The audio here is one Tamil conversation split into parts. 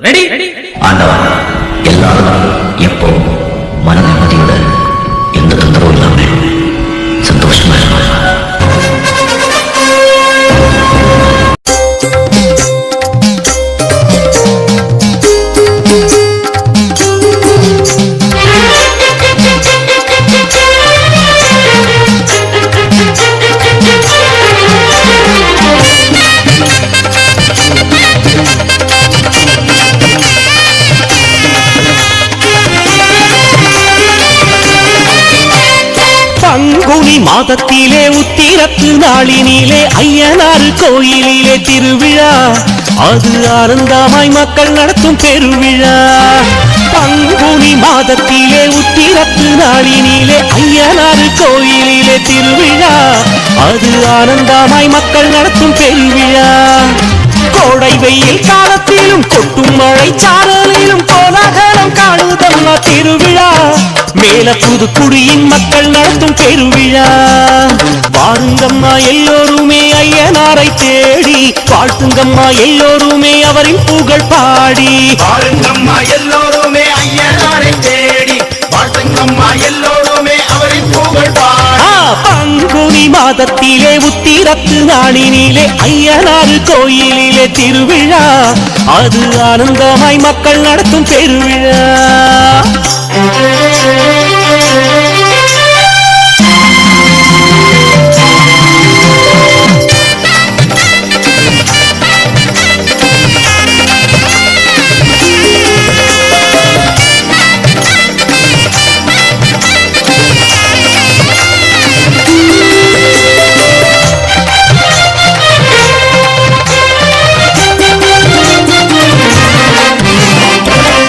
ரெடி? ஆண்டவா, எல்லாரும் எப்போ மன நிம்மதியோட எந்த தொந்தரவும் இல்லாம சந்தோஷமா இருக்கணும். பங்குனி மாதத்திலே உத்திரத்து நாளினிலே ஐயனாறு கோயிலிலே திருவிழா, அது ஆனந்தமாய் மக்கள் நடத்தும் பெருவிழா. பங்குனி மாதத்திலே உத்திரத்து நாளினிலே ஐயனாறு கோயிலிலே திருவிழா, அது ஆனந்தமாய் மக்கள் நடத்தும் பெருவிழா. கோடை வெயில் காலத்திலும் கொட்டும் மழை சாரலிலும் கோலாகலம் காணுதம்மா திருவிழா. மேல புதுக்குடியின் மக்கள் நடத்தும் பெருவிழா. வாருங்கம்மா எல்லோருமே ஐயனாரை தேடி, வாழ்த்துங்கம்மா எல்லோருமே அவரின் புகழ் பாடி. வாருங்கம்மா எல்லோருமே ஐயனாரை தேடி, வாழ்த்துங்கம்மா எல்லோருமே அவரின் புகழ் பாடி. பங்குனி மாதத்திலே உத்திரத்து நாளினிலே ஐயனாறு கோயிலிலே திருவிழா, அது ஆனந்தமாய் மக்கள் நடத்தும் பெருவிழா.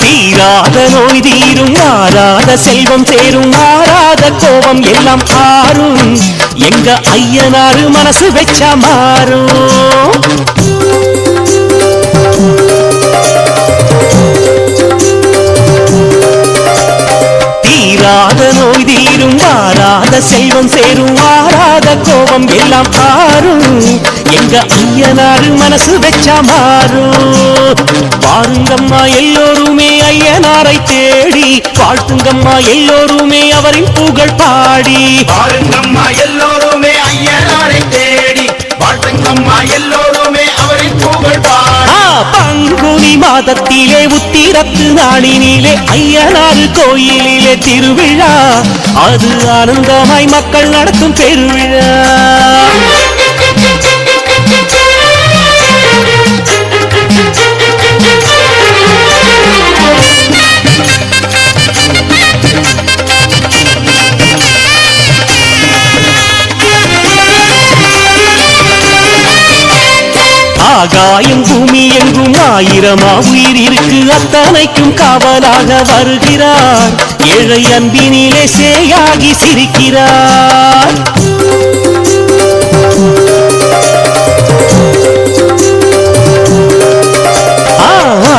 தீராத நோய் தீரும், மாறாத செல்வம் சேரும், மாறாத கோபம் எல்லாம் ஆறும், எங்க ஐயனாரு மனசு வெச்சா மாறும். தீராத நோய் தீரும், மாறாத செல்வம் சேரும், மாறாத கோபம் எல்லாம் ஆறும், எங்க ஐயனாரு மனசு வெச்சா மாறும். வாருங்கம்மா எல்லோருமே ஐயனாரை தேடி, வாழ்த்துங்கம்மா எல்லோருமே அவரின் புகழ் பாடி. வாருங்கம்மா எல்லோருமே ஐயனாரை தேடி, வாழ்த்துங்கம்மா எல்லோருமே அவரின் புகழ் பாடி. பங்குனி மாதத்திலே உத்திரத்து நாளினிலே ஐயனாறு கோயிலிலே திருவிழா, அது ஆனந்தமாய் மக்கள் நடத்தும் பெருவிழா. ஆகாயம் பூமி எங்கும் ஆயிரமா உயிர் இருக்கு, அத்தனைக்கும் காவலாக வருகிறார், ஏழை அன்பினிலே சேயாகி சிரிக்கிறார்.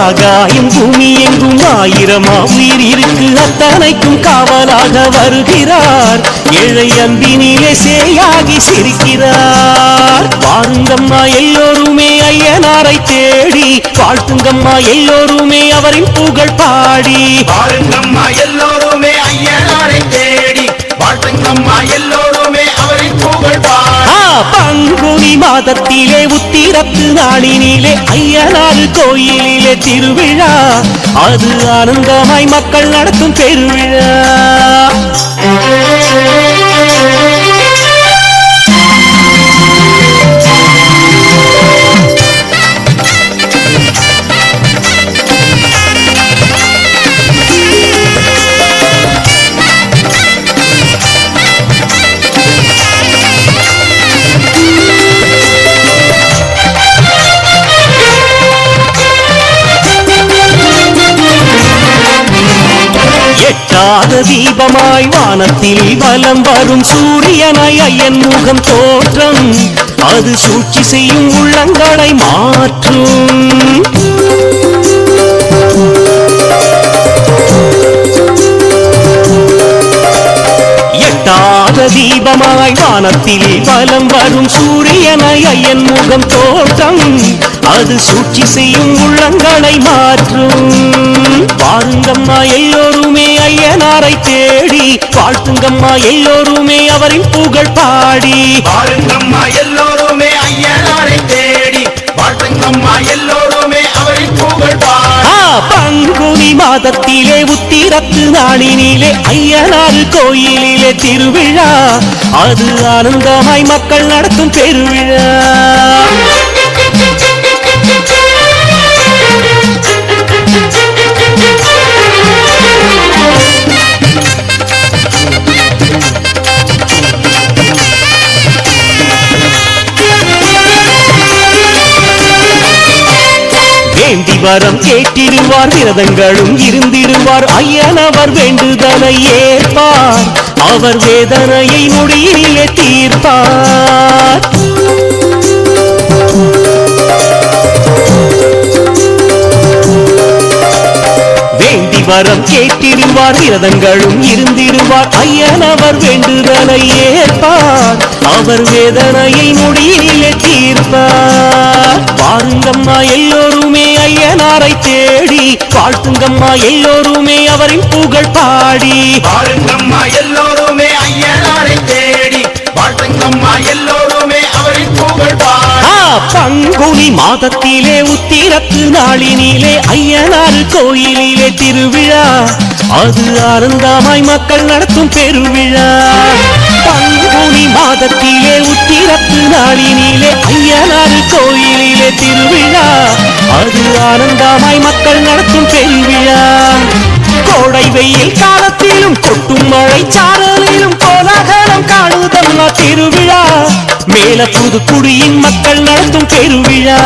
ஆகாயம் பூமி எங்கும் ஆயிரமா உயிர் இருக்கு, அத்தனைக்கும் காவலாக வருகிறார், ஏழை அன்பினிலே சேயாகி சிரிக்கிறார். வாருங்கம்மா எல்லோருமே ஐயனாரை தேடி, வாழ்த்துங்கம்மா எல்லோருமே அவரின் புகழ் பாடி. வாருங்கம்மா எல்லோருமே ஐயனாரை தேடி, வாழ்த்துங்கம்மா எல்லோருமே அவரின் புகழ் பாடி. பங்குனி மாதத்திலே உத்திரத்து நாளினிலே ஐயனாறு கோயிலிலே திருவிழா, அது ஆனந்தமாய் மக்கள் நடத்தும் பெருவிழா. எட்டாத தீபமாய் வானத்தில் வலம் வரும் சூரியனாய் ஐயன் முகம் தோற்றம், அது சூழ்ச்சி செய்யும் உள்ளங்களை மாற்றும். எட்டாத தீபமாய் வானத்தில் வலம் வரும் சூரியனாய் ஐயன் முகம் தோற்றம், அது சூழ்ச்சி செய்யும் உள்ளங்களை மாற்றும். வாருங்கம்மா எல்லோருமே ஐயனாரை தேடி, வாழ்த்துங்கம்மா எல்லோருமே அவரின் புகழ் பாடி. வாருங்கம்மா எல்லோருமே ஐயனாரை தேடி, வாழ்த்துங்கம்மா எல்லோருமே அவரின் புகழ் பாடி. பங்குனி மாதத்திலே உத்திரத்து நாளினிலே ஐயனார் கோயிலிலே திருவிழா, அது ஆனந்தமாய் மக்கள் நடத்தும் பெருவிழா. வேண்டி வரம் கேட்டிடுவார், விரதங்களும் இருந்திடுவார். ஐயனவர் வேண்டுதலை ஏற்பார், அவர் வேதனையை நொடியிலே தீர்ப்பார். வேண்டி வரம் கேட்டிடுவார், விரதங்களும் இருந்திடுவார். ஐயனவர் வேண்டுதலை ஏற்பார், அவர் வேதனையை நொடியிலே தீர்ப்பார். வாருங்கம்மா எல்லோருமே ஐயனாரை தேடி, வாழ்த்துங்கம்மா எல்லோருமே அவரின் புகழ் பாடி. வாருங்கம்மா எல்லோருமே ஐயனாரை தேடி, வாழ்த்துங்கம்மா எல்லோருமே அவரின் புகழ் பாடி. பங்குனி மாதத்திலே உத்திரத்து நாளினிலே ஐயனார் கோயிலிலே திருவிழா, அது ஆனந்தமாய் மக்கள் நடத்தும் பெருவிழா. பங்குனி மாதத்திலே உத்திரத்து நாளினிலே ஐயனார் கோயிலிலே திருவிழா, அது ஆனந்தமாய் மக்கள் நடத்தும் பெருவிழா. கோடை வெயில் காலத்திலும் கொட்டும் மழை சாரலிலும் கோலாகலம் காணுதம்மா திருவிழா, மேல புதுக்குடியின் மக்கள் நடத்தும் பெருவிழா.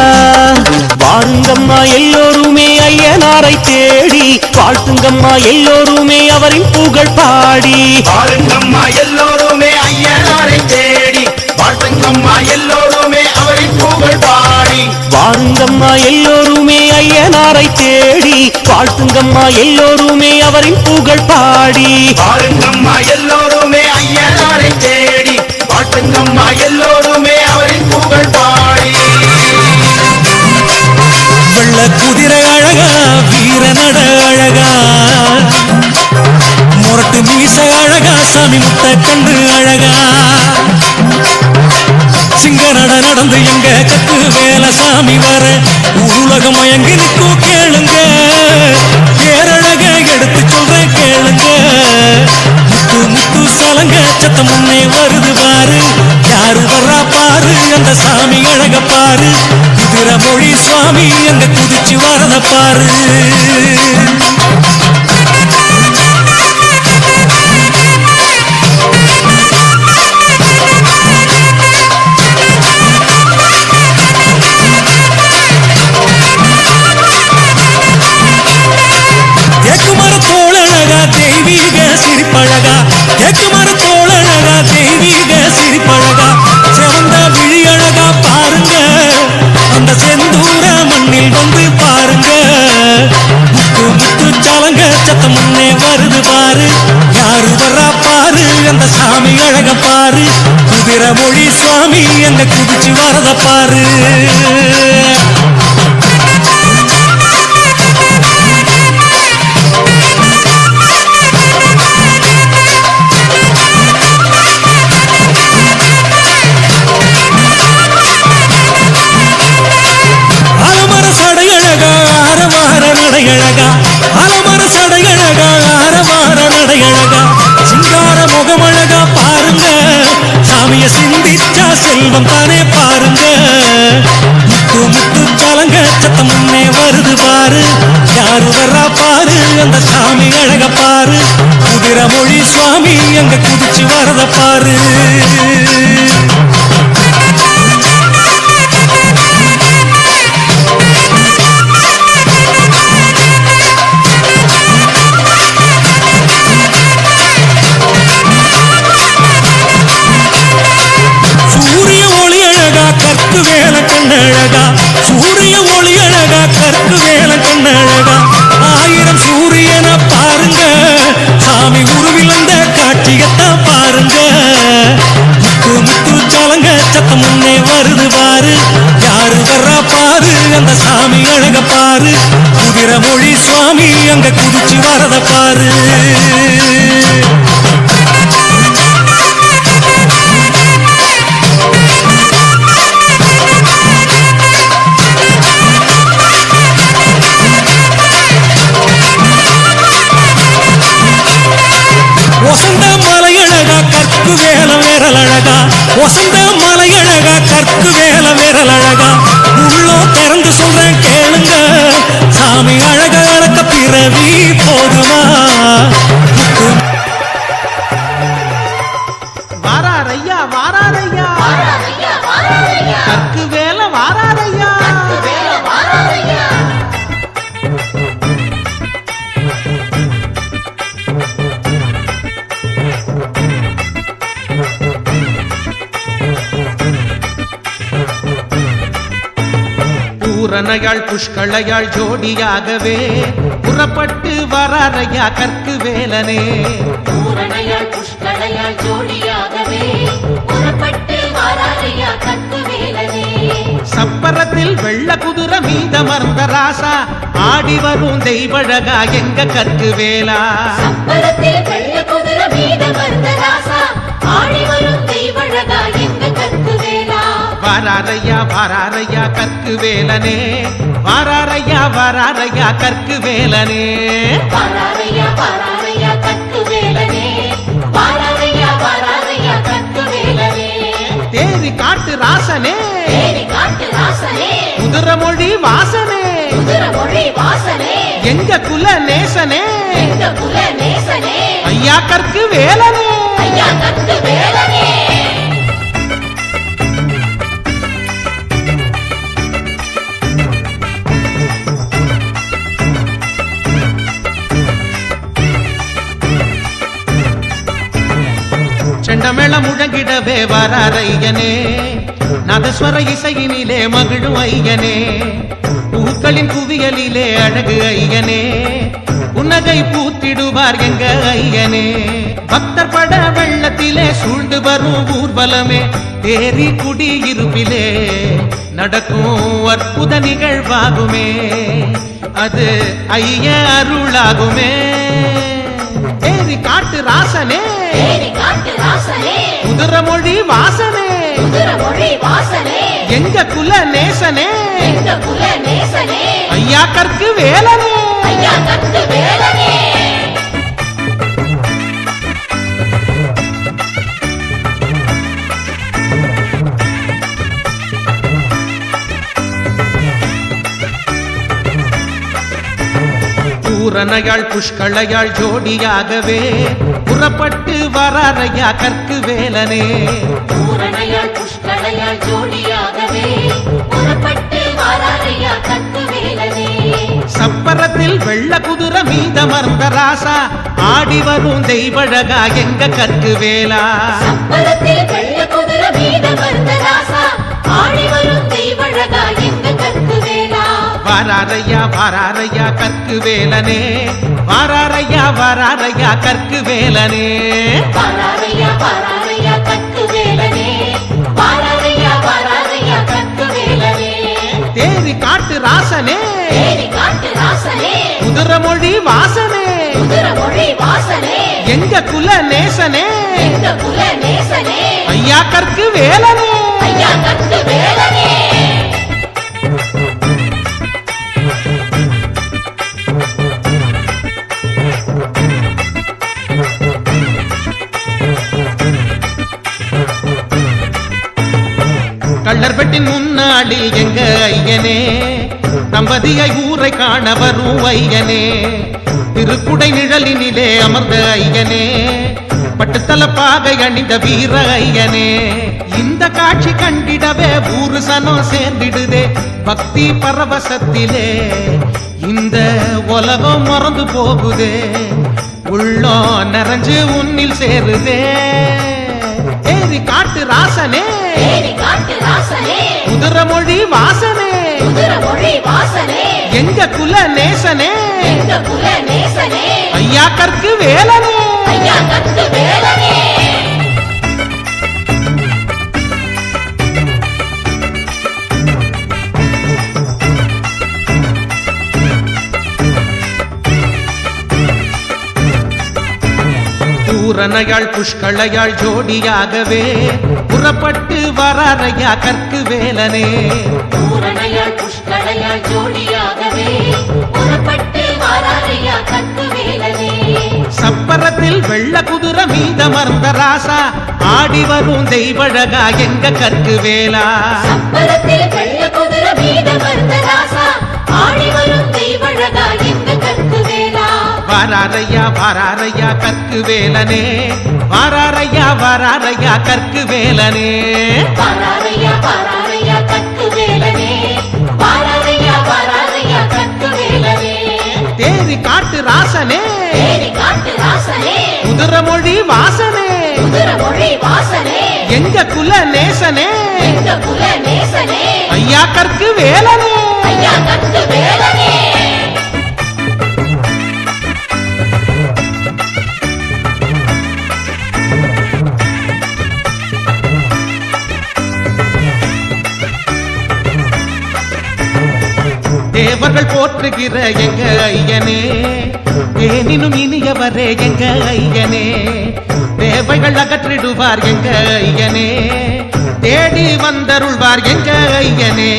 வாருங்கம்மா எல்லோருமே ஐயனாரை தேடி, வாழ்த்துங்கம்மா எல்லோருமே அவரின் புகழ் பாடி. வாருங்கம்மா எல்லோருமே ஐயனாரை தேடி, வாழ்த்துங்கம்மா எல்லோருமே அவரின் புகழ் பாடி. வாருங்கம்மா எல்லோருமே ஐயனாரை தேடி, வாழ்த்துங்கம்மா எல்லோருமே அவரின் புகழ் பாடி. வாருங்கம்மா எல்லோருமே ஐயனாரை தேடி, வாழ்த்துங்கம்மா எல்லோருமே அவரின் புகழ் பாடி. வெள்ள குதிரை அழகா, வீர நட அழகா, முரட்டு மீச அழகா, சாமி முட்டை கண்டு அழகா, சிங்க நட நடந்து எங்க கத்து வேலை சாமி வர உலகம் மயங்கி நிற்கும் கேளுங்க, பேரழக எடுத்து சொல்றேன் கேளுங்க. முத்து முத்து சலங்க சத்தம் முன்னே வருது பாரு, யாரு வர்றா பாரு, அந்த சாமி அழக பாரு, குதிரை மொழி சுவாமி எங்க குதிச்சு வரத பாரு. தேக்குமர தோழழகா தெய்வீக சிரிப்பழகா, தேக்குமர தோழழகா தெய்வீக சிரிப்பழகா, சிவந்த விழி அழகா பாருங்க, அந்த செந்தூர மண்ணில் வந்து பாருங்க. முத்து முத்து சலங்க சத்தம் முன்னே வருது பாரு, யாரு வர்றா பாரு, அந்த சாமி அழக பாரு, குதிரை மொழி சுவாமி எங்க குதிச்சு வரத பாரு. அலமர சடையழகா, ஆரவார நடையழகா, அலமர சடையழகா, ஆரவார நடையழகா, சிங்கார முகமழகா பாருங்க, சாமிய சிந்திச்சா செல்வம் தானே பாருங்க. முத்து முத்து சலங்க சத்தம் முன்னே வருது பாரு, யாரு வர்றா பாரு, அந்த சாமி அழக பாரு, குதிரை மொழி சுவாமி எங்க குதிச்சு வரத பாரு. சூரிய ஒளி அழகா, கற்கு வேல கண்ணழகா, சூரிய ஒளி அழகா, கற்கு வேல கண்ணழகா, ஆயிரம் சூரியனை பாருங்க, சாமி உருவில் அந்த காட்சியத்தான் பாருங்க. முத்து முத்து சலங்க அந்த சாமி அழக பாரு குதிரை மொழி சுவாமி அங்க குதிச்சு வரத பாரு ஒசந்த மலையழகா கற்கு வேல விரலழகா ஒசந்த மலையழகா கற்கு வேல விரலழகா உள்ளோ திறந்து சொல்றேன் கேளுங்க சாமி அழக அழக பிறவி போதுமா வாராரையா வாராரையா கற்கு வேல வாராரையா பூரணையாள் புஷ்களையாள் ஜோடியாகவே புறப்பட்டு வராரையா கற்கு வேலனே பூரணையாள் புஷ்களையாள் ஜோடியாகவே புறப்பட்டு வாராரையா கற்கு வேலனே சப்பரத்தில் வெள்ள குதிரை மீதமர்ந்த ராசா ஆடி வரும் தெய்வழகா எங்க கற்கு வேலா சப்பரத்தில் வெள்ள குதிரை மீதமர்ந்த ராசா ஆடி வரும் தெய்வழகா எங்க கற்கு வேலா வாராரையா வாராரையா கற்கு வேலனே வாராரையா வாராரையா கற்கு வேலனே வாராரையா வாராரையா கற்கு வேலனே வாராரையா வாராரையா கற்கு வேலனே தேவி காட்டு ராசனே தேடி காட்டு ராசனே குதிரை மொழி வாசனே குதிரை மொழி வாசனே எங்க குல நேசனே எங்க குல நேசனே ஐயா கற்கு வேலனே ஐயா கற்கு வேலனே செண்டமேள முழங்கிடவே வராரையனே நதஸ்வர இசையினிலே மகிழும் ஐயனே பூக்களின் குவியலிலே அழகு ஐயனே புன்னகை பூத்திடுவார் எங்க ஐயனே பக்தர் பட வெள்ளத்திலே சூழ்ந்து வரும் ஊர்வலமே தேரி குடியிருப்பிலே நடக்கும் அற்புத நிகழ்வாகுமே அது ஐய அருளாகுமே தேரி காட்டு ராசனே தேடி காட்டு ராசனே குதிரை மொழி வாசனே குதிரை மொழி வாசனே எங்க குல நேசனே எங்க குல நேசனே ஐயா கற்கு வேலனே ஐயா கற்கு வேலனே பூரணையாள் புஷ்களையாள் ஜோடியாகவே புறப்பட்டு வராரையா கற்கு வேலனே பூரணையாள் புஷ்களையாள் ஜோடியாகவே புறப்பட்டு வாராரையா கற்கு வேலனே சப்பரத்தில் வெள்ள குதிரை மீதமர்ந்த ராசா ஆடி வரும் தெய்வழகா எங்க கற்கு வேலா சப்பரத்தில் வெள்ள குதிரை மீதமர்ந்த ராசா ஆடி வரும் தெய்வழகா எங்க கற்கு வேலா வாராரையா வாராரையா கற்கு வேலனே வாராரையா வாராரையா கற்கு வேலனே வாராரையா வாராரையா கற்கு வேலனே வாராரையா வாராரையா கற்கு வேலனே தேவி காட்டு ராசனே தேடி காட்டு ராசனே குதிரை மொழி வாசனே குதிரை மொழி வாசனே எங்க குல நேசனே எங்க குல நேசனே ஐயா கற்கு வேலனே ஐயா கற்கு வேலனே கள்ளர்பெட்டின் முன்னாடி எங்க ஐயனே தம்பதியை ஊரை காண வரும் ஐயனே திருக்குடை நிழலினிலே அமர்ந்த ஐயனே பட்டுத்தலப்பாகை அணிந்த வீர ஐயனே இந்த காட்சி கண்டிடவே ஊரு சனம் சேர்ந்திடுதே பக்தி பரவசத்திலே இந்த உலகம் மறந்து போகுதே உள்ளம் நிறைஞ்சு உன்னில் சேருதே ஏறி காட்டு ராசனே தேடி காட்டு ராசனே குதிரை மொழி வாசனே குதிரை மொழி வாசனே எங்க குல நேசனே எங்க குல நேசனே ஐயா கற்கு வேலனே ஐயா கற்கு வேலனே பூரணையாள் புஷ்களையாள் ஜோடியாகவே புறப்பட்டு வராரையா கற்கு வேலனே பூரணையாள் புஷ்களையாள் ஜோடியாகவே புறப்பட்டு வராரையா கற்கு வேலனே சப்பரத்தில் வெள்ள குதிரை மீதமர்ந்த ராசா ஆடி வரும் தெய்வழகா எங்க கற்கு வேலா சப்பரத்தில் வெள்ள குதிரை மீதமர்ந்த ராசா ஆடி வரும் தெய்வழகா எங்க கற்கு வேலா வாராரையா வாராரையா கற்கு வேலனே வாராரையா வாராரையா கற்கு வேலனே வாராரையா வாராரையா கற்கு வேலனே வாராரையா வாராரையா கற்கு வேலனே தேரி காட்டு ராசனே தேடி காட்டு ராசனே குதிரமொழி வாசனே குதிரமொழி வாசனே எங்க குல நேசனே எங்க குல நேசனே ஐயா கற்கு வேலனே ஐயா கற்கு வேலனே தேவர்கள் போற்றுகிற எங்க ஐயனே தேனினும் இனியவரே எங்க ஐயனே தேவைகள் அகற்றிடுவார் எங்க ஐயனே தேடி வந்தருள்வார் எங்க ஐயனே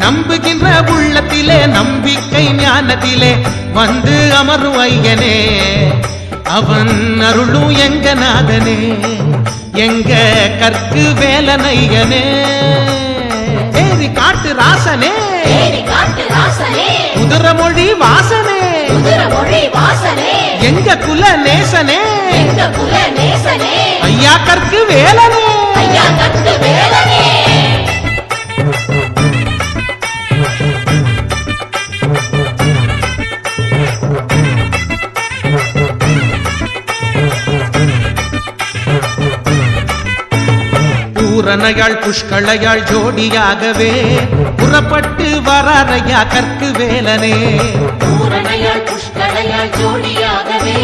நம்புகின்ற உள்ளத்திலே நம்பிக்கை ஞானத்திலே வந்து அமரும் ஐயனே அவன் அருளும் எங்க நாதனே எங்க கற்கு வேலனையனே தேடி காட்டு ராசனே தேடி காட்டு ராசனே குதிரமொழி வாசனே குதிரமொழி வாசனே எங்க குல நேசனே எங்க குல நேசனே ஐயா கற்கு வேலனே ஐயா கற்கு வேலனே பூரணையாள் புஷ்களையாள் ஜோடியாகவே புறப்பட்டு வராரையா கற்கு வேலனே பூரணையாள் புஷ்களையாள் ஜோடியாகவே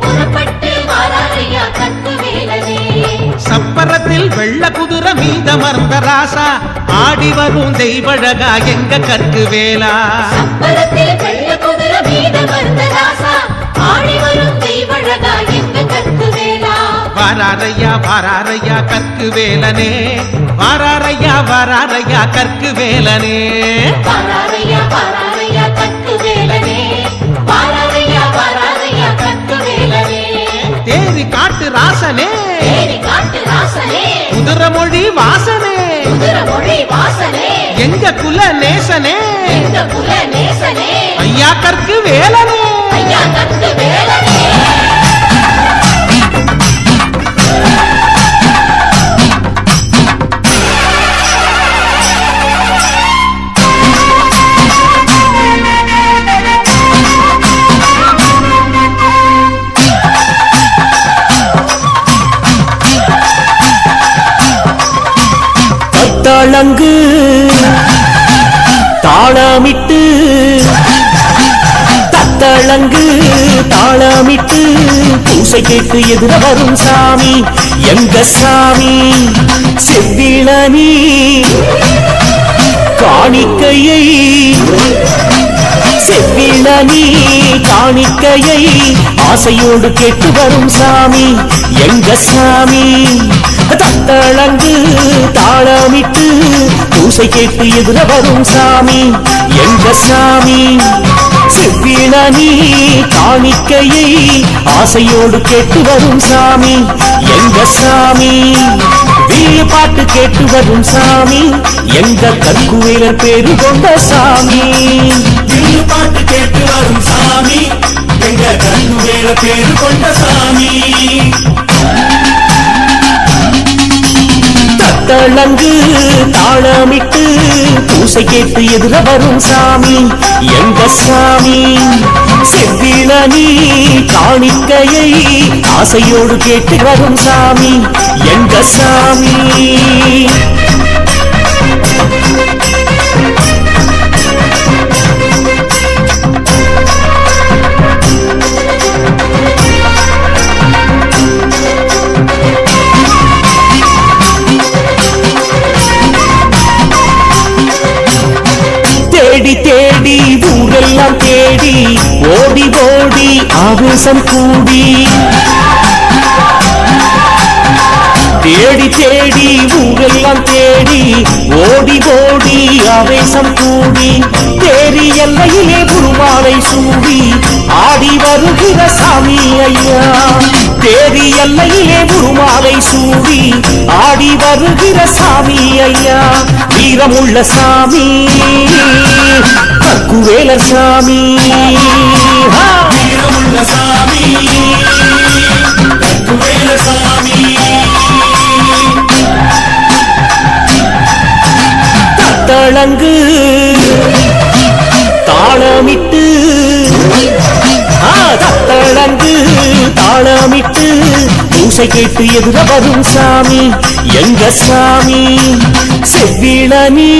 புறப்பட்டு வராரையா கற்கு வேலனே சப்பரத்தில் வெள்ள குதிரை மீதமர்ந்த ராசா ஆடி வரும் தெய்வழகா எங்க கற்கு வேலா சப்பரத்தில் வெள்ள குதிரை மீதமர்ந்த ராசா ஆடி வரும் தெய்வழகா எங்க கற்கு வேலா வாராரையா வாராரையா கற்கு வேலனே வாராரையா வாராரையா கற்கு வேலனே வாராரையா வாராரையா கற்கு வேலனே வாராரையா வாராரையா கற்கு வேலனே தேரி காட்டு ராசனே தேடி காட்டு ராசனே குதிரமொழி வாசனே குதிரமொழி வாசனே எங்க குல நேசனே எங்க குல நேசனே ஐயா கற்கு வேலனே ஐயா கற்கு வேலனே தளங்கு தாளமிட்டு தத்தளங்கு தாளமிட்டு பூசை கேட்டு எதிர வரும் சாமி எங்க சாமி செவ்விளனி காணிக்கையை செவ்விளனி காணிக்கையை ஆசையோடு கேட்டு வரும் சாமி எங்க சாமி தத்தளங்கு தாளமிட்டு பூசை கேட்டு எதிர வரும் சாமி எங்க சாமி செவ்விளனி காணிக்கையை ஆசையோடு கேட்டு வரும் சாமி எங்க சாமி வீய பாட்டு கேட்டு வரும் சாமி எங்க கற்குவேலர் பேரு கொண்ட சாமி வீய பாட்டு கேட்டு வரும் சாமி எங்க கற்குவேலர் பேரு கொண்ட சாமி தத்தளங்கு தாளமிட்டு பூசை கேட்டு எதிர வரும் சாமி எங்க சாமி செவ்விளனி காணிக்கையை ஆசையோடு கேட்டு வரும் சாமி எங்க சாமி தேடி தேடி ஊரெல்லாம் தேடி ஓடி ஓடி ஆவேசம் கூடி தேடி தேடி ஊரெல்லாம் தேடி ஓடி ஓடி ஆவேசம் கூடி தேரி எல்லையிலே குருமாலை சூடி ஆடி வருகிற சாமி ஐயா தேரி எல்லையிலே குருமாலை சூடி ஆடி வருகிற சாமி ஐயா வீரமுள்ள சாமி கக்குவேலர் சாமி வீரமுள்ள சாமி கக்குவேலர் சாமி தத்தளங்கு தாளமிட்டு தத்தளங்கு தாளமிட்டு பூசை கேட்டு எதிர வரும் சாமி எங்க சாமி செவ்விளனி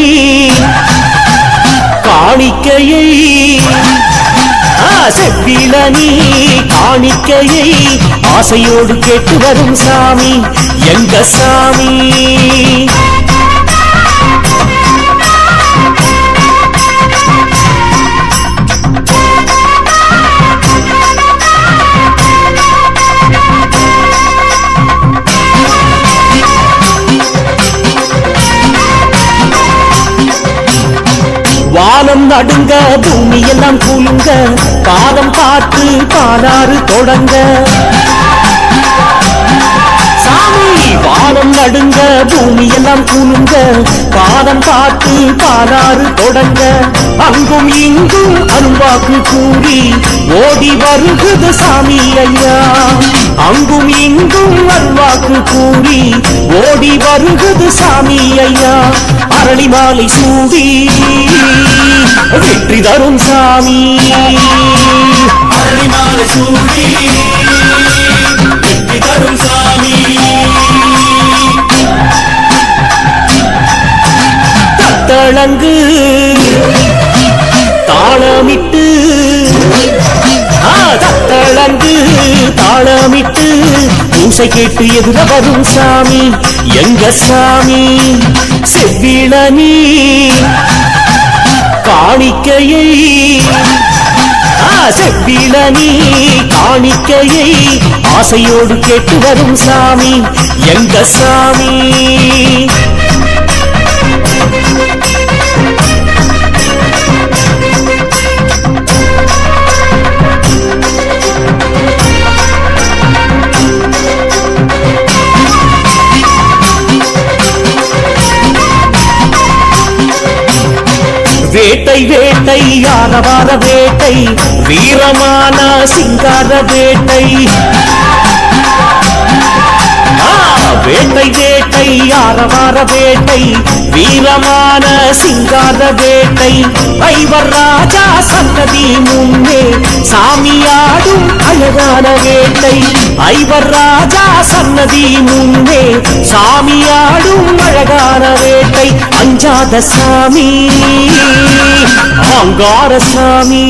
காணிக்கையை செவ்விளனி காணிக்கையை ஆசையோடு கேட்டு வரும் சாமி எங்க சாமி வானம் நடுங்க பூமி எல்லாம் குலுங்க பாதம் பார்த்து பாலாறு தொடங்க சாமி வானம் நடுங்க பூமி எல்லாம் குலுங்க பாதம் பார்த்து பாலாறு தொடங்க அங்கும் இங்கும் அருள்வாக்கு கூறி ஓடி வருகுது சாமி ஐயா அங்கும் இங்கும் அருள்வாக்கு கூறி ஓடி வருகுது சாமி ஐயா அரளி மாலை சூடி வெற்றி தரும் சாமி அரளி மாலை சூடி வெற்றி தரும் சாமி தத்தளங்கு தாளமிட்டு தத்தளங்கு தாளமிட்டு பூசை கேட்டு எதிர வரும் சாமி எங்க சாமி செவ்விளனி காணிக்கையை செவ்விளனி காணிக்கையை ஆசையோடு கேட்டு வரும் சாமி எங்க சாமி வேட்டை வேட்டை ஆரவார வேட்டை வீரமான சிங்கார வேட்டை வேட்டை வேட்டை ஆரவார வேட்டை வீரமான சிங்கார வேட்டை ஐவர் ராஜா சன்னதி முன்னே சாமியாடும் அழகான வேட்டை ஐவர் ராஜா சன்னதி முன்னே சாமியாடும் அழகான வேட்டை அஞ்சாத சாமி அங்கார சாமி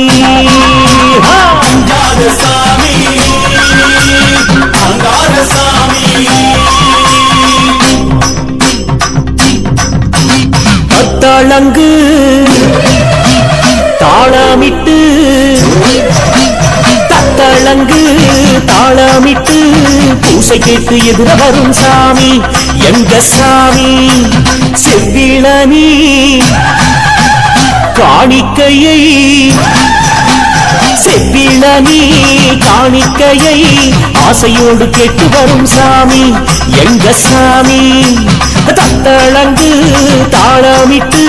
அஞ்சாத சாமி அங்கார சாமி தத்தளங்கு தாளமிட்டு தத்தளங்கு தாளமிட்டு பூசை கேட்டு எதிர வரும் சாமி எங்க சாமி செவ்விளனி காணிக்கையை செவ்விளனி காணிக்கையை ஆசையோடு கேட்டு வரும் சாமி எங்க சாமி தத்தளங்கு தாளமிட்டு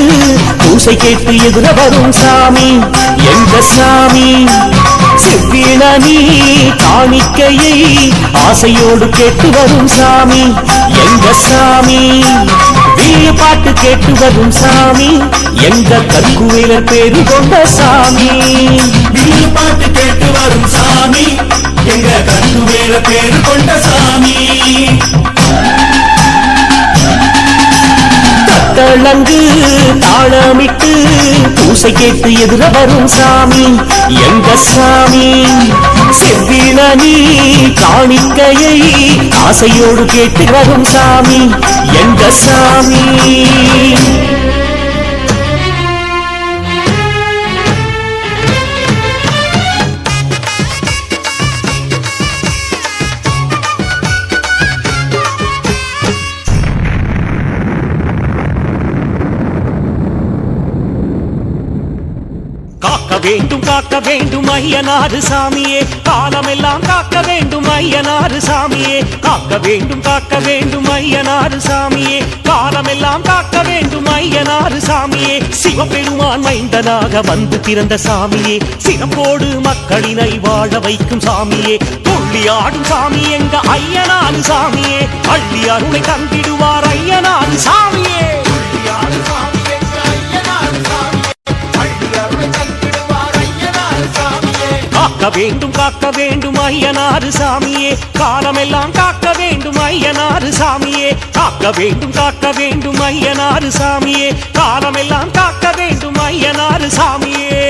பூசை கேட்டு எதிர வரும் சாமி எங்க சாமி செவ்விளனி காணிக்கையை ஆசையோடு கேட்டு வரும் சாமி எங்க சாமி வீய பாட்டு கேட்டு வரும் சாமி எங்க கற்குவேலர் பேரு கொண்ட சாமி வீடு பாட்டு கேட்டு வரும் சாமி எங்க கட்டுவேல பேரு கொண்ட சாமி தத்தளங்கு தாளமிட்டு பூசை கேட்டு எதிர வரும் சாமி எங்க சாமி செவ்விளனி காணிக்கையை ஆசையோடு கேட்டு வரும் சாமி எங்க சாமி காக்க வேண்டும் ஐயனாறு சாமியே காலமெல்லாம் காக்க வேண்டும் ஐயனாறு சாமியே காக்க வேண்டும் ஐயனாறு சாமியே காலமெல்லாம் காக்க வேண்டும் ஐயனாறு சாமியே சிவபெருமான் மைந்தனாக வந்து பிறந்த சாமியே சிறப்போடு மக்களினை வாழ வைக்கும் சாமியே துள்ளியாடும் சாமி எங்க ஐயனாறு சாமியே அள்ளி அருளை தந்திடுவார் ஐயனாறு சாமியே காக்க வேண்டும் ஐயனாறு சாமியே காலமெல்லாம் காக்க வேண்டும் ஐயனாறு சாமியே காக்க வேண்டும் ஐயனாறு சாமியே காலமெல்லாம் காக்க வேண்டும் ஐயனாறு சாமியே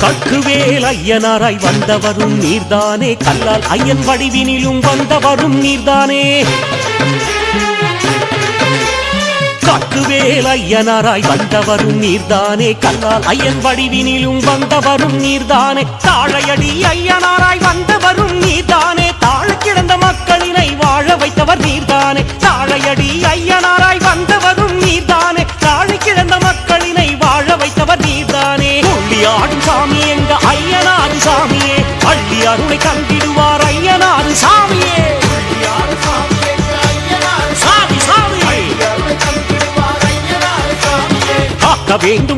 கக்குவேல் ஐயனாராய் வந்தவரும் நீர்தானே கல்லால் ஐயன் வடிவினிலும் வந்தவரும் நீர்தானே கக்குவேல் ஐயனாராய் வந்தவரும் நீர்தானே கல்லால் ஐயன் வடிவினிலும் வந்தவரும் நீர்தானே தாழையடி ஐயனாராய் வந்தவரும் நீர்தானே தாழ கிடந்த மக்களினை வாழ வைத்தவர் நீர்தானே தாழையடி ஐயனாராய் வந்தவரும் நீர்தானே தாழ கிடந்த மக்களினை வாழ வைத்தவர் நீர்தானே துள்ளியாடும் சாமி எங்க ஐயனாறு சாமியே அள்ளி அருளை தந்திடுவார் ஐயனாறு சாமியே சாமி சாமி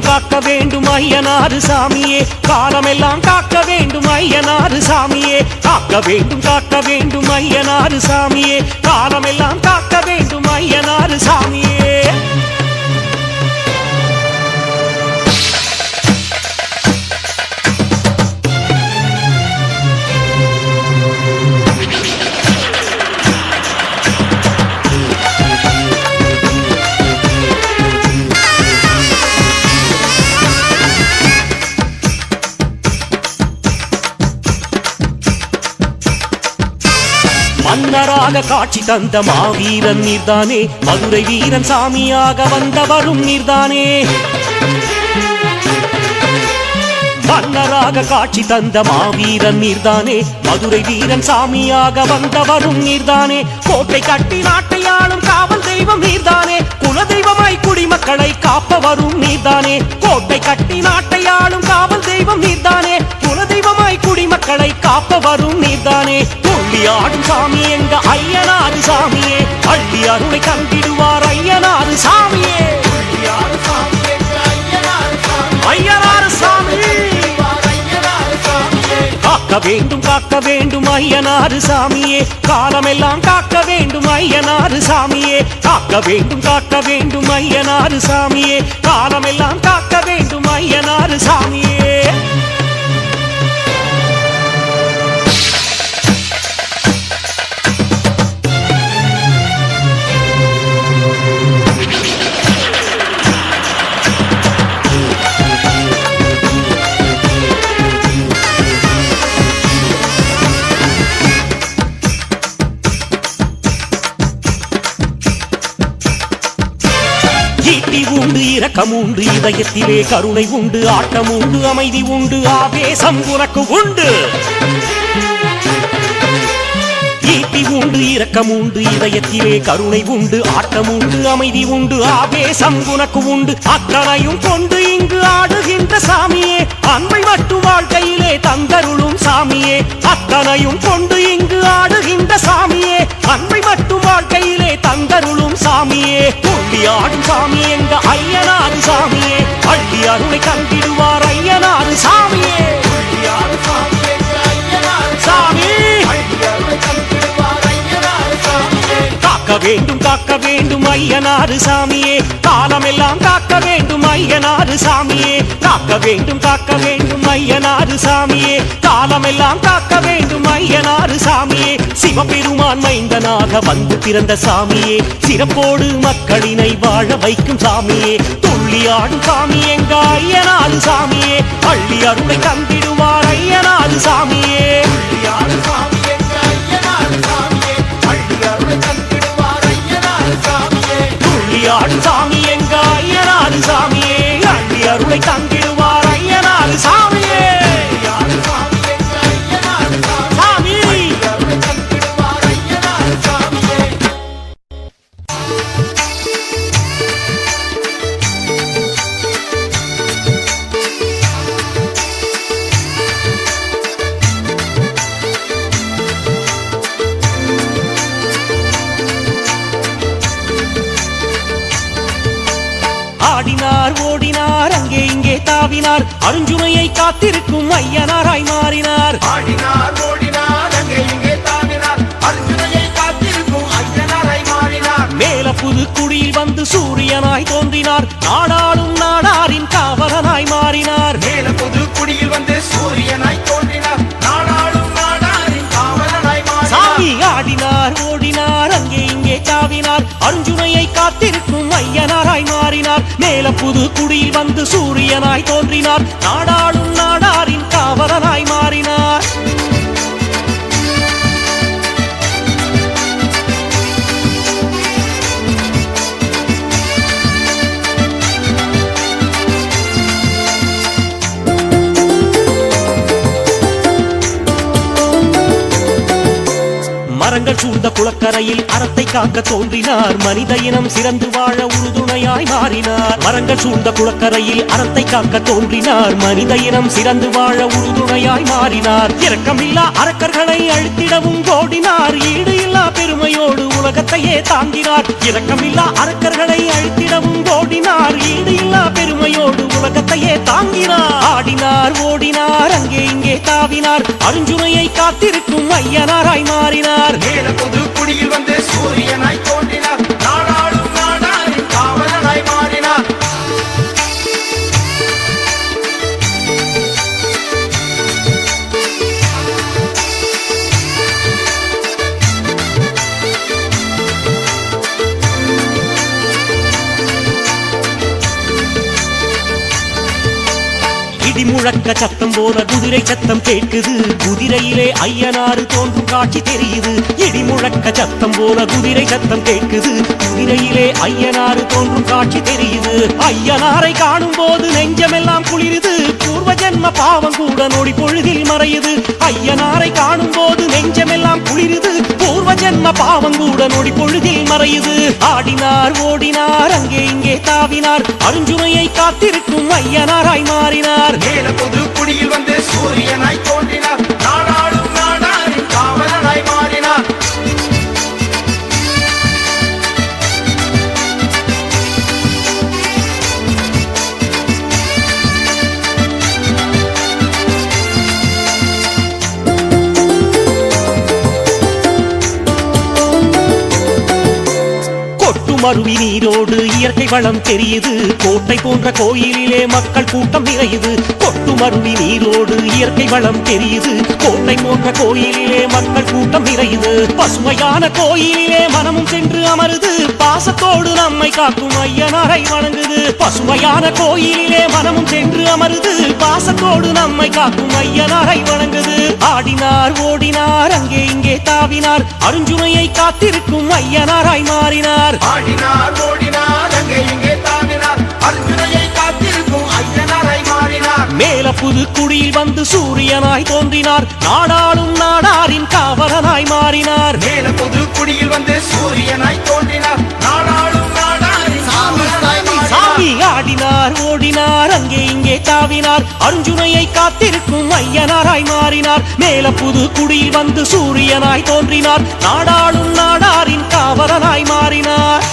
காக்க வேண்டும் ஐயனாறு சாமியே காலமெல்லாம் காக்க வேண்டும் ஐயனாறு சாமியே காக்க வேண்டும் ஐயனாறு சாமியே காலமெல்லாம் காக்க வேண்டும் ஐயனாறு சாமியே மன்னராக காட்சி தந்த மாவீரன் நீர்தானே மதுரை வீரன் சாமியாக வந்தவரும் நீர்தானே மன்னராக காட்சி தந்த மாவீரன் நீர்தானே மதுரை வீரன் சாமியாக வந்தவரும் நீர்தானே கோட்டை கட்டி நாட்டையாளும் காவல் தெய்வம் நீர்தானே குலதெய்வமாய் குடிமக்களை காப்பவரும் நீர்தானே கோட்டை கட்டி நாட்டையாளும் காவல் தெய்வம் நீர்தானே குலதெய்வமாய் குடிமக்களை காப்பவரும் நீர்தானே துள்ளியாடும் சாமி எங்க ஐயனாறு சாமியே அள்ளி அருளை தந்திடுவார் ஐயனாறு சாமியே ஐயனாறு சாமி காக்க வேண்டும் ஐயனாறு சாமியே காலமெல்லாம் காக்க வேண்டும் ஐயனாறு சாமியே காக்க வேண்டும் ஐயனாறு சாமியே காலமெல்லாம் காக்க வேண்டும் ஐயனாறு சாமியே உண்டு இரக்கம் உண்டு இதயத்திலே கருணை உண்டு ஆட்டம் உண்டு அமைதி உண்டு ஆவேசம் உனக்கு உண்டு ஈட்டி உண்டு இரக்கம் உண்டு இதயத்திலே கருணை உண்டு ஆட்டம் உண்டு அமைதி உண்டு ஆவேசம் உனக்கு உண்டு அத்தனையும் கொண்டு இங்கு ஆடுகின்ற சாமியே அன்பை மட்டும் வாழ்க்கையிலே தந்தருளும் சாமியே அத்தனையும் கொண்டு இங்கு ஆடுகின்ற சாமியே அன்பை மட்டும் வாழ்க்கையிலே தந்தருளும் சாமியே துள்ளியாடும் சாமி எங்க ஐயனாறு சாமியே அள்ளி அருளை தந்திடுவார் ஐயனாறு சாமியே சாமி காக்க வேண்டும் ஐயனாறு சாமியே காலமெல்லாம் காக்க வேண்டும் ஐயனாறு சாமியே காக்க வேண்டும் ஐயனாறு சாமியே காலமெல்லாம் காக்க வேண்டும் ஐயனாறு சாமியே சிவபெருமான் மைந்தனாக வந்து பிறந்த சாமியே சிறப்போடு மக்களினை வாழ வைக்கும் சாமியே துள்ளியாடும் சாமி எங்க ஐயனாறு சாமியே அள்ளி அருளை தந்திடுவார் ஐயனாறு சாமியே சாமி எங்க ஐயனாறு சாமி ஆடு சாமி எங்க ஐயனாரு சாமியே அள்ளி அருளை தங்கிடுவார் ஐயனாரு சாமியே சாமி ஆடினார் ஓடினார் அங்கே இங்கே தாவினார் அருஞ்சுனையை காத்திருக்கும் ஐயனாராய் மாறினார் ஆடினார் ஓடினார் அங்கே இங்கே தாவினார் அர்ஜுனையை காத்திருக்கும் ஐயனாராய் மாறினார் மேல புது குடியில் வந்து சூரியனாய் தோன்றினார் நாடாளும் நாடாரின் காவலனாய் மாறினார் மேல புது குடியில் வந்து சூரியனாய் தோன்றினார் நாடாளும் நாடாரின் காவலனாய் மாறினார் சாமி ஆடினார் ஓடினார் அங்கே இங்கே தாவினார் அருஞ்சுனையை காத்திருக்கும் ஐயனாராய் மாறினார் மேல புது குடியில் வந்து சூரியனாய் தோன்றினார் நாடாளும் நாடாரின் காவலனாய் மாறினார் மரங்கள் சூழ்ந்த குளக்கரையில் அறத்தை காக்க தோன்றினார் மனித இனம் சிறந்து வாழ உறுதுணையாய் மாறினார் மரங்கள் சூழ்ந்த குளக்கரையில் அறத்தை காக்க தோன்றினார் மனித இனம் சிறந்து வாழ உறுதுணையாய் மாறினார் இரக்கமில்லா அரக்கர்களை அழித்திடவும் கோடினார் ஈடு இல்லா பெருமையோடு உலகத்தையே தாங்கினார் இரக்கமில்லா அரக்கர்களை அழித்திடவும் கோடினார் ஈடு இல்லா பெருமையோடு உலகத்தையே தாங்கினார் ஆடினார் ஓடினார் அங்கே இங்கே தாவினார் அருஞ்சுனையை காத்திருக்கும் ஐயனாராய் மாறினார் மேல புது குடியில் வந்து சூரியனாய் தோன்றினார் நாடாளும் நாடாரின் காவலனாய் மாறினார் இடி முழக்க சத்தம் போல குதிரை சத்தம் கேட்குது குதிரையிலே ஐயனாறு தோன்றும் காட்சி தெரியுது இடி முழக்க சத்தம் போல குதிரை சத்தம் கேட்குது குதிரையிலே ஐயனாறு தோன்றும் காட்சி தெரியுது ஐயனாரை காணும் போது நெஞ்சமெல்லாம் குளிருது பூர்வ ஜென்ம பாவம் கூட நொடி பொழுதில் மறையுது ஐயனாரை காணும் போது நெஞ்சமெல்லாம் குளிருது பூர்வ ஜென்ம பாவம் கூட நொடி பொழுதில் மறையுது ஆடினார் ஓடினார் அங்கே இங்கே தாவினார் அருஞ்சுனையை காத்திருக்கும் ஐயனாராய் மாறினார் மேல புது குடியில் வந்து சூரியனாய் தோன்றினார் நாடாளும் நாடாரின் காவலனாய் மாறினார் மருவி நீரோடு இயற்கை வளம் தெரியுது கோட்டை போன்ற கோயிலிலே மக்கள் கூட்டம் நிறையுது கொட்டு மருவி நீரோடு இயற்கை வளம் தெரியுது கோட்டை போன்ற கோயிலிலே மக்கள் கூட்டம் நிறையுது பசுமையான கோயிலிலே மனமும் சென்று அமருது பாசத்தோடு நம்மை காக்கும் ஐயனாரை வணங்குது பசுமையான கோயிலிலே மனமும் சென்று அமருது பாசத்தோடு நம்மை காக்கும் ஐயனாரை வணங்குது ஆடினார் ஓடினார் அங்கே இங்கே தாவினார் அருஞ்சுனையை காத்திருக்கும் ஐயனாராய் மாறினார் ஆடினார் ஓடினார் அங்கே இங்கே தாவினார் அர்ஜுனையை காத்திருக்கும் ஐயனாராய் மாறினார் மேல புது குடியில் வந்து சூரியனாய் தோன்றினார் நாடாளும் நாடாரின் காவலனாய் மாறினார் மேல புது குடியில் வந்து சூரியனாய் தோன்றினார் நாடாளும் நாடாரின் காவலனாய் மாறினார் சாமி ஆடினார் ஓடினார் அங்கே இங்கே தாவினார் அருஞ்சுனையை காத்திருக்கும் ஐயனாராய் மாறினார் மேல புது குடியில் வந்து சூரியனாய் தோன்றினார் நாடாளும் நாடாரின் காவலனாய் மாறினார்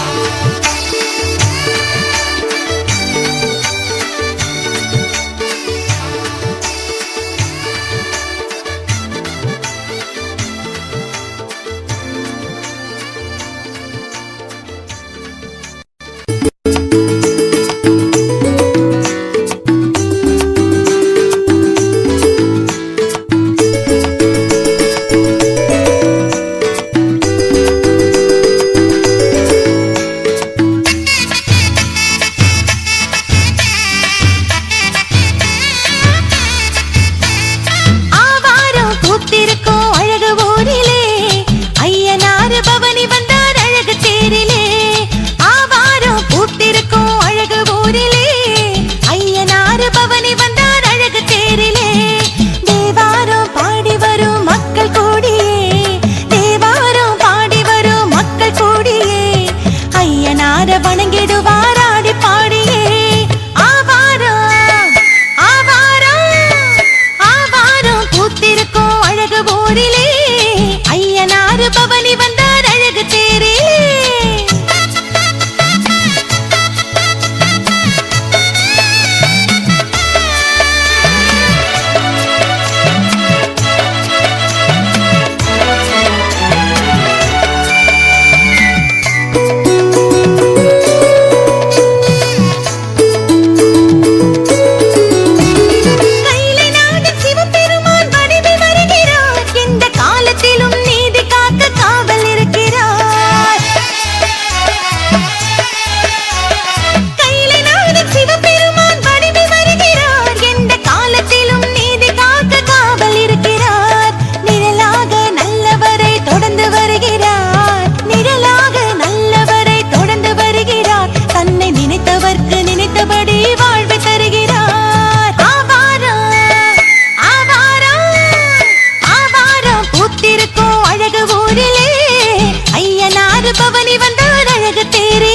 வீர தேரே